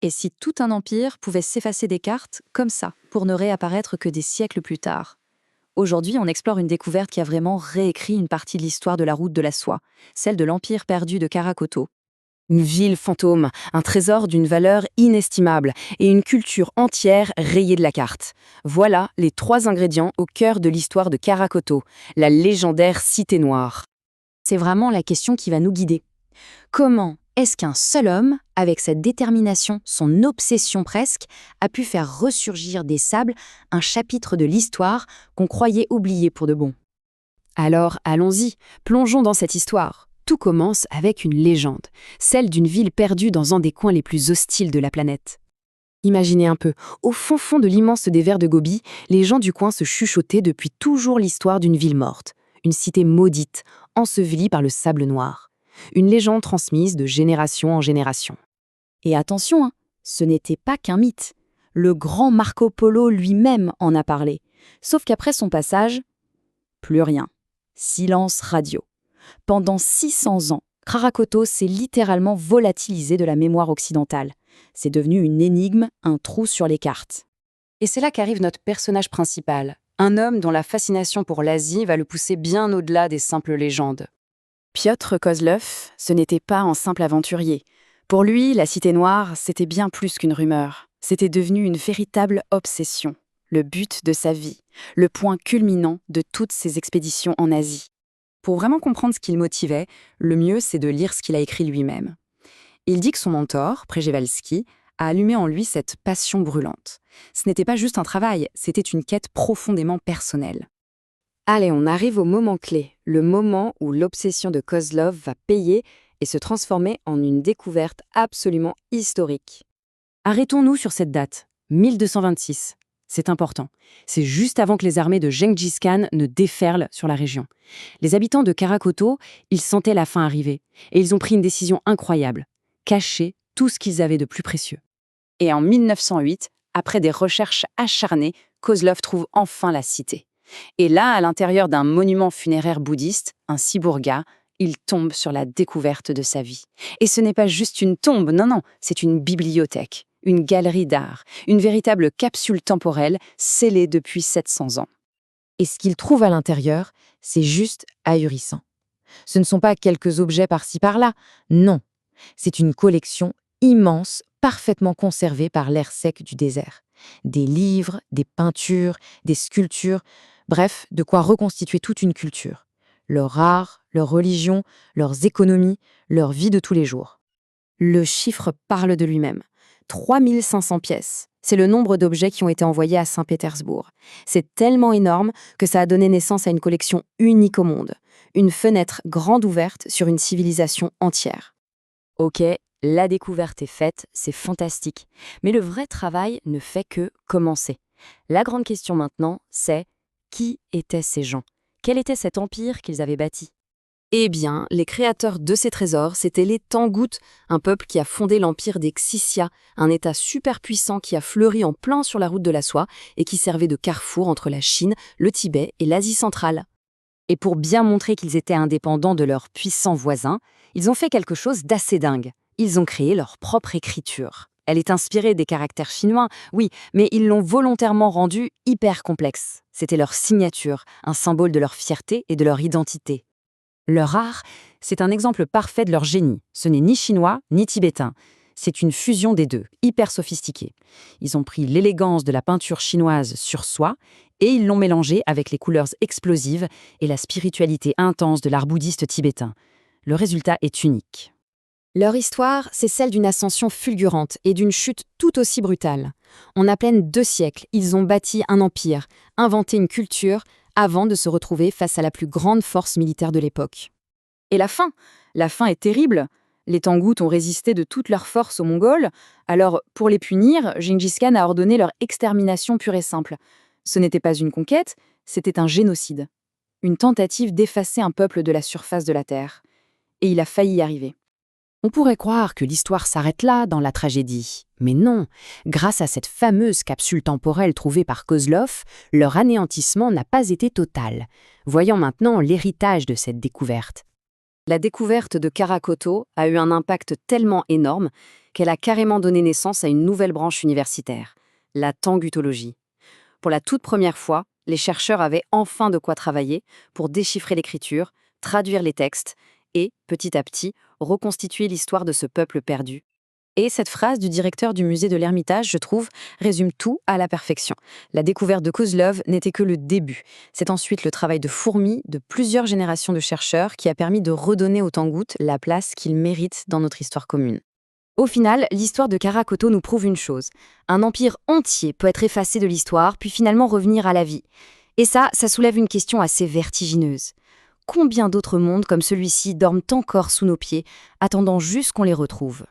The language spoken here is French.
Et si tout un empire pouvait s'effacer des cartes, comme ça, pour ne réapparaître que des siècles plus tard? Aujourd'hui, on explore une découverte qui a vraiment réécrit une partie de l'histoire de la route de la soie, celle de l'empire perdu de Karakoto. Une ville fantôme, un trésor d'une valeur inestimable et une culture entière rayée de la carte. Voilà les 3 ingrédients au cœur de l'histoire de Karakoto, la légendaire Cité Noire. C'est vraiment la question qui va nous guider. Comment est-ce qu'un seul homme, avec sa détermination, son obsession presque, a pu faire ressurgir des sables un chapitre de l'histoire qu'on croyait oublié pour de bon? Alors, allons-y, plongeons dans cette histoire. Tout commence avec une légende, celle d'une ville perdue dans un des coins les plus hostiles de la planète. Imaginez un peu, au fond de l'immense désert de Gobi, les gens du coin se chuchotaient depuis toujours l'histoire d'une ville morte, une cité maudite, ensevelie par le sable noir. Une légende transmise de génération en génération. Et attention, ce n'était pas qu'un mythe. Le grand Marco Polo lui-même en a parlé. Sauf qu'après son passage, plus rien. Silence radio. Pendant 600 ans, Karakoto s'est littéralement volatilisé de la mémoire occidentale. C'est devenu une énigme, un trou sur les cartes. Et c'est là qu'arrive notre personnage principal, un homme dont la fascination pour l'Asie va le pousser bien au-delà des simples légendes. Piotr Kozlov, ce n'était pas un simple aventurier. Pour lui, la Cité Noire, c'était bien plus qu'une rumeur. C'était devenu une véritable obsession, le but de sa vie, le point culminant de toutes ses expéditions en Asie. Pour vraiment comprendre ce qui le motivait, le mieux, c'est de lire ce qu'il a écrit lui-même. Il dit que son mentor, Przewalski, a allumé en lui cette passion brûlante. Ce n'était pas juste un travail, c'était une quête profondément personnelle. Allez, on arrive au moment clé, le moment où l'obsession de Kozlov va payer et se transformer en une découverte absolument historique. Arrêtons-nous sur cette date, 1226. C'est important. C'est juste avant que les armées de Gengis Khan ne déferlent sur la région. Les habitants de Karakoto, ils sentaient la fin arriver, et ils ont pris une décision incroyable, cacher tout ce qu'ils avaient de plus précieux. Et en 1908, après des recherches acharnées, Kozlov trouve enfin la cité. Et là, à l'intérieur d'un monument funéraire bouddhiste, un sibourga, il tombe sur la découverte de sa vie. Et ce n'est pas juste une tombe, non, c'est une bibliothèque, une galerie d'art, une véritable capsule temporelle scellée depuis 700 ans. Et ce qu'il trouve à l'intérieur, c'est juste ahurissant. Ce ne sont pas quelques objets par-ci par-là, non. C'est une collection immense, parfaitement conservée par l'air sec du désert. Des livres, des peintures, des sculptures, bref, de quoi reconstituer toute une culture. Leur art, leur religion, leurs économies, leur vie de tous les jours. Le chiffre parle de lui-même. 3500 pièces. C'est le nombre d'objets qui ont été envoyés à Saint-Pétersbourg. C'est tellement énorme que ça a donné naissance à une collection unique au monde. Une fenêtre grande ouverte sur une civilisation entière. Ok, la découverte est faite, c'est fantastique. Mais le vrai travail ne fait que commencer. La grande question maintenant, c'est qui étaient ces gens? Quel était cet empire qu'ils avaient bâti? Eh bien, les créateurs de ces trésors, c'étaient les Tangoutes, un peuple qui a fondé l'empire des Xixia, un état super puissant qui a fleuri en plein sur la route de la soie et qui servait de carrefour entre la Chine, le Tibet et l'Asie centrale. Et pour bien montrer qu'ils étaient indépendants de leurs puissants voisins, ils ont fait quelque chose d'assez dingue. Ils ont créé leur propre écriture. Elle est inspirée des caractères chinois, oui, mais ils l'ont volontairement rendue hyper complexe. C'était leur signature, un symbole de leur fierté et de leur identité. Leur art, c'est un exemple parfait de leur génie. Ce n'est ni chinois, ni tibétain. C'est une fusion des deux, hyper sophistiquée. Ils ont pris l'élégance de la peinture chinoise sur soie et ils l'ont mélangée avec les couleurs explosives et la spiritualité intense de l'art bouddhiste tibétain. Le résultat est unique. Leur histoire, c'est celle d'une ascension fulgurante et d'une chute tout aussi brutale. En à peine 2 siècles, ils ont bâti un empire, inventé une culture, avant de se retrouver face à la plus grande force militaire de l'époque. Et la fin est terrible. Les Tangoutes ont résisté de toute leur force aux Mongols, alors pour les punir, Gengis Khan a ordonné leur extermination pure et simple. Ce n'était pas une conquête, c'était un génocide. Une tentative d'effacer un peuple de la surface de la Terre. Et il a failli y arriver. On pourrait croire que l'histoire s'arrête là, dans la tragédie. Mais non, grâce à cette fameuse capsule temporelle trouvée par Kozlov, leur anéantissement n'a pas été total. Voyons maintenant l'héritage de cette découverte. La découverte de Karakoto a eu un impact tellement énorme qu'elle a carrément donné naissance à une nouvelle branche universitaire, la tanguttologie. Pour la toute première fois, les chercheurs avaient enfin de quoi travailler pour déchiffrer l'écriture, traduire les textes et, petit à petit, reconstituer l'histoire de ce peuple perdu. Et cette phrase du directeur du musée de l'Ermitage, je trouve, résume tout à la perfection. La découverte de Kozlov n'était que le début. C'est ensuite le travail de fourmi de plusieurs générations de chercheurs qui a permis de redonner au tangout la place qu'il mérite dans notre histoire commune. Au final, l'histoire de Karakoto nous prouve une chose. Un empire entier peut être effacé de l'histoire, puis finalement revenir à la vie. Et ça soulève une question assez vertigineuse. Combien d'autres mondes comme celui-ci dorment encore sous nos pieds, attendant juste qu'on les retrouve ?